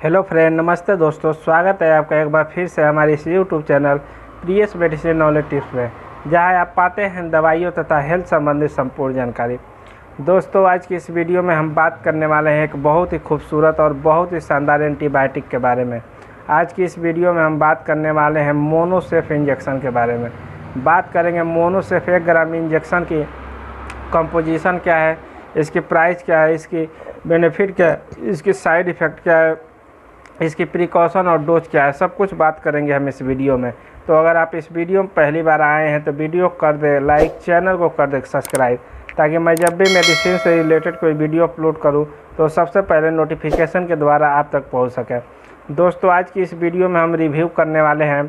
Hello friend, नमस्ते दोस्तों। स्वागत है आपका एक बार फिर से हमारे इस YouTube channel Priyas medicine knowledge tips में, जहां आप पाते हैं दवाइयों तथा हेल्थ संबंधित संपूर्ण जानकारी। दोस्तों, आज की इस वीडियो में हम बात करने वाले हैं एक बहुत ही खूबसूरत और बहुत ही शानदार एंटीबायोटिक के बारे में। आज की इस वीडियो में हम बात करने वाले हैं मोनोसेफ इंजेक्शन के बारे में। बात करेंगे मोनोसेफ 1 ग्राम इंजेक्शन की कंपोजिशन क्या है, इसकी प्राइस क्या है, इसकी बेनिफिट क्या है, इसकी साइड इफ़ेक्ट क्या है, इसकी प्रिकॉशन और डोज क्या है, सब कुछ बात करेंगे हम इस वीडियो में। तो अगर आप इस वीडियो में पहली बार आए हैं तो वीडियो कर दे लाइक, चैनल को कर दे सब्सक्राइब, ताकि मैं जब भी मेडिसिन से रिलेटेड कोई वीडियो अपलोड करूं तो सबसे पहले नोटिफिकेशन के द्वारा आप तक पहुंच सके। दोस्तों, आज की इस वीडियो में हम रिव्यू करने वाले हैं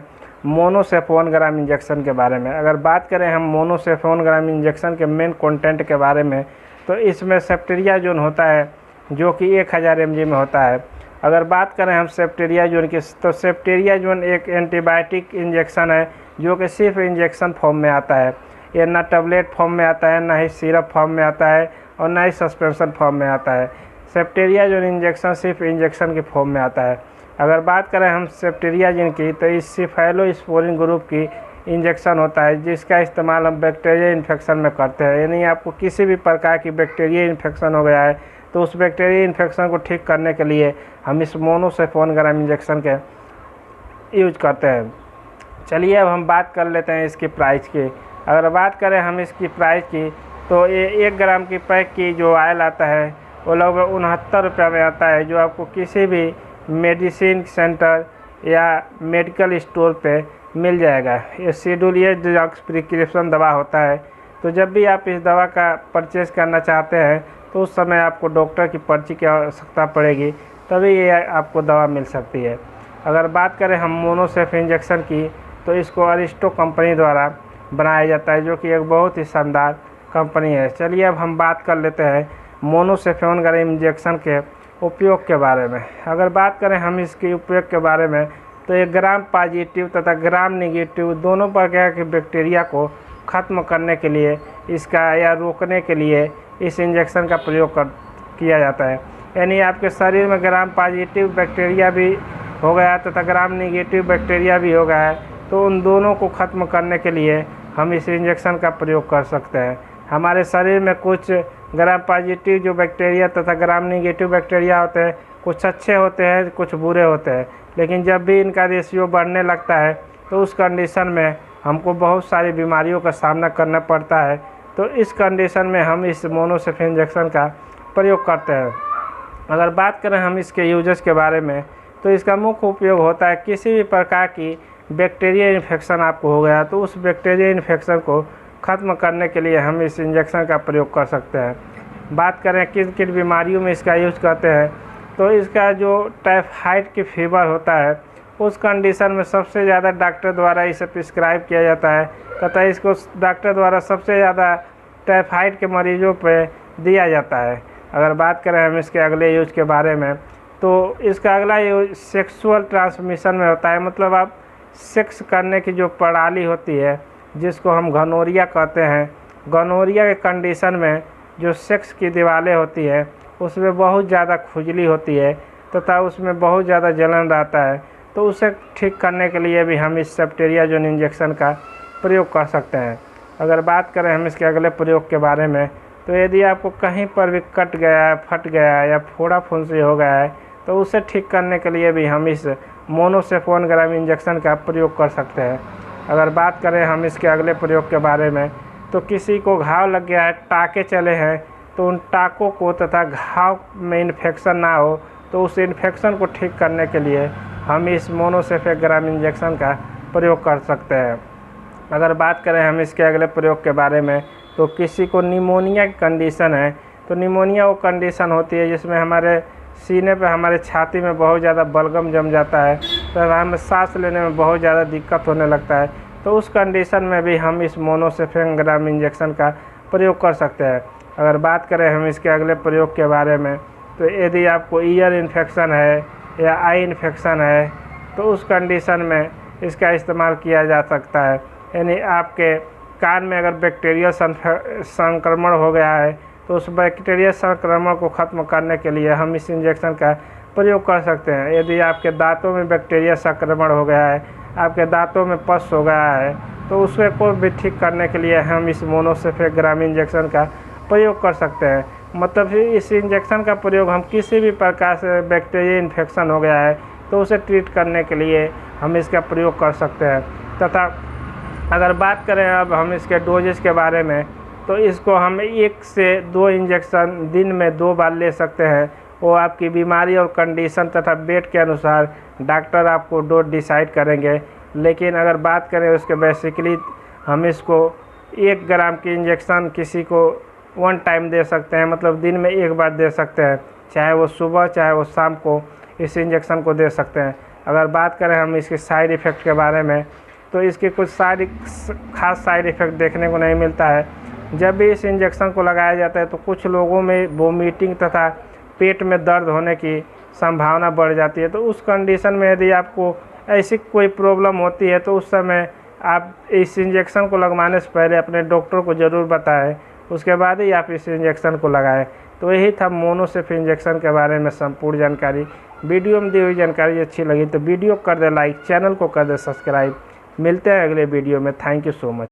मोनोसेफ 1 ग्राम इंजेक्शन के बारे में। अगर बात करें हम मोनोसेफ 1 ग्राम इंजेक्शन के मेन कंटेंट के बारे में, तो इसमें सेफ्टेरियाजोन होता है जो कि 1000 mg में होता है। अगर बात करें हम सेफ्टेरियाजोन की, तो सेफ्टेरियाजोन एक एंटीबायोटिक इंजेक्शन है जो कि सिर्फ इंजेक्शन फॉर्म में आता है। ये ना टैबलेट फॉर्म में आता है, ना ही सिरप फॉर्म में आता है और ना ही सस्पेंशन फॉर्म में आता है। सेफ्टेरियाजोन इंजेक्शन सिर्फ इंजेक्शन के फॉर्म में आता है। अगर बात करें हम सेफ्टेरियाजोन की, तो इस सेफेलोस्पोरिन ग्रुप की इंजेक्शन होता है, जिसका इस्तेमाल हम बैक्टीरिया इन्फेक्शन में करते हैं। यानी आपको किसी भी प्रकार की बैक्टीरिया इन्फेक्शन हो गया है तो उस बैक्टीरिया इन्फेक्शन को ठीक करने के लिए हम इस मोनोसेफ 1 ग्राम इंजेक्शन के यूज करते हैं। चलिए अब हम बात कर लेते हैं इसकी प्राइस की। अगर बात करें हम इसकी प्राइस की, तो ये 1 ग्राम की पैक की जो ऑयल आता है वो लगभग 69 रुपये में आता है, जो आपको किसी भी मेडिसिन सेंटर या मेडिकल स्टोर पे मिल जाएगा। ये शेड्यूल ए ड्रग्स प्रिस्क्रिप्शन दवा होता है। तो जब भी आप इस दवा का परचेज करना चाहते हैं तो उस समय आपको डॉक्टर की पर्ची की आवश्यकता पड़ेगी, तभी ये आपको दवा मिल सकती है। अगर बात करें हम मोनोसेफ इंजेक्शन की, तो इसको अरिस्टो कंपनी द्वारा बनाया जाता है, जो कि एक बहुत ही शानदार कंपनी है। चलिए अब हम बात कर लेते हैं मोनोसेफ 1 ग्राम इंजेक्शन के उपयोग के बारे में। अगर बात करें हम इसके उपयोग के बारे में, तो ये ग्राम पॉजिटिव तथा ग्राम नेगेटिव दोनों प्रकार के बैक्टीरिया को ख़त्म करने के लिए इसका या रोकने के लिए इस इंजेक्शन का प्रयोग किया जाता है। यानी आपके शरीर में ग्राम पॉजिटिव बैक्टीरिया भी हो गया तथा ग्राम नेगेटिव बैक्टीरिया भी हो गया है, तो उन दोनों को ख़त्म करने के लिए हम इस इंजेक्शन का प्रयोग कर सकते हैं। हमारे शरीर में कुछ ग्राम पॉजिटिव जो बैक्टीरिया तथा ग्राम नेगेटिव बैक्टीरिया होते हैं, कुछ अच्छे होते हैं, कुछ बुरे होते हैं, लेकिन जब भी इनका रेशियो बढ़ने लगता है तो उस कंडीशन में हमको बहुत सारी बीमारियों का सामना करना पड़ता है। तो इस कंडीशन में हम इस मोनोसेफ इंजेक्शन का प्रयोग करते हैं। अगर बात करें हम इसके यूजेस के बारे में, तो इसका मुख्य उपयोग होता है किसी भी प्रकार की बैक्टीरिया इन्फेक्शन आपको हो गया तो उस बैक्टीरिया इन्फेक्शन को ख़त्म करने के लिए हम इस इंजेक्शन का प्रयोग कर सकते हैं। बात करें किन किन बीमारियों में इसका यूज करते हैं, तो इसका जो टाइफाइड की फीवर होता है उस कंडीशन में सबसे ज़्यादा डॉक्टर द्वारा इसे प्रिस्क्राइब किया जाता है तथा इसको डॉक्टर द्वारा सबसे ज़्यादा टाइफाइड के मरीजों पे दिया जाता है। अगर बात करें हम इसके अगले यूज के बारे में, तो इसका अगला यूज सेक्सुअल ट्रांसमिशन में होता है। मतलब आप सेक्स करने की जो प्रणाली होती है, जिसको हम गनोरिया कहते हैं, गनोरिया के कंडीशन में जो सेक्स की दीवारें होती है उसमें बहुत ज़्यादा खुजली होती है तथा उसमें बहुत ज़्यादा जलन रहता है, तो उसे ठीक करने के लिए भी हम इस सेफ्टेरियाजोन इंजेक्शन का प्रयोग कर सकते हैं। अगर बात करें हम इसके अगले प्रयोग के बारे में, तो यदि आपको कहीं पर भी कट गया है, फट गया है या फोड़ा फुंसी हो गया है, तो उसे ठीक करने के लिए भी हम इस मोनोसेफ 1 ग्राम इंजेक्शन का प्रयोग कर सकते हैं। अगर बात करें हम इसके अगले प्रयोग के बारे में, तो किसी को घाव लग गया है, टाँके चले हैं, तो उन टाँकों को तथा घाव में इन्फेक्शन ना हो तो उस इन्फेक्शन को ठीक करने के लिए हम इस मोनोसेफ 1 ग्राम इंजेक्शन का प्रयोग कर सकते हैं। अगर बात करें हम इसके अगले प्रयोग के बारे में, तो किसी को निमोनिया की कंडीशन है, तो निमोनिया वो कंडीशन होती है जिसमें हमारे सीने पे, हमारे छाती में बहुत ज़्यादा बलगम जम जाता है, तो हमें सांस लेने में बहुत ज़्यादा दिक्कत होने लगता है। तो उस कंडीशन में भी हम इस मोनोसेफ 1 ग्राम इंजेक्शन का प्रयोग कर सकते हैं। अगर बात करें हम इसके अगले प्रयोग के बारे में, तो यदि आपको ईयर इन्फेक्शन है या आई इन्फेक्शन है, तो उस कंडीशन में इसका इस्तेमाल किया जा सकता है। यानी आपके कान में अगर बैक्टीरिया संक्रमण हो गया है, तो उस बैक्टीरिया संक्रमण को ख़त्म करने के लिए हम इस इंजेक्शन का प्रयोग कर सकते हैं। यदि आपके दांतों में बैक्टीरिया संक्रमण हो गया है, आपके दांतों में पस हो गया है, तो उसको भी ठीक करने के लिए हम इस मोनोसेफेक ग्राम इंजेक्शन का प्रयोग कर सकते हैं। मतलब इस इंजेक्शन का प्रयोग हम किसी भी प्रकार से बैक्टीरिया इन्फेक्शन हो गया है तो उसे ट्रीट करने के लिए हम इसका प्रयोग कर सकते हैं। तथा अगर बात करें अब हम इसके डोजेज के बारे में, तो इसको हम 1 से 2 इंजेक्शन दिन में 2 बार ले सकते हैं। वो आपकी बीमारी और कंडीशन तथा वेट के अनुसार डॉक्टर आपको डोज डिसाइड करेंगे। लेकिन अगर बात करें उसके बेसिकली हम इसको 1 ग्राम की इंजेक्शन किसी को 1 टाइम दे सकते हैं, मतलब दिन में 1 बार दे सकते हैं, चाहे वो सुबह चाहे वो शाम को इस इंजेक्शन को दे सकते हैं। अगर बात करें हम इसके साइड इफ़ेक्ट के बारे में, तो इसके कुछ खास साइड इफ़ेक्ट देखने को नहीं मिलता है। जब भी इस इंजेक्शन को लगाया जाता है तो कुछ लोगों में वोमिटिंग तथा पेट में दर्द होने की संभावना बढ़ जाती है। तो उस कंडीशन में यदि आपको ऐसी कोई प्रॉब्लम होती है तो उस समय आप इस इंजेक्शन को लगवाने से पहले अपने डॉक्टर को ज़रूर बताएं, उसके बाद ही आप इस इंजेक्शन को लगाएं। तो यही था मोनोसेफ इंजेक्शन के बारे में संपूर्ण जानकारी। वीडियो में दी हुई जानकारी अच्छी लगी तो वीडियो कर दे लाइक, चैनल को कर दे सब्सक्राइब। मिलते हैं अगले वीडियो में। Thank you so much.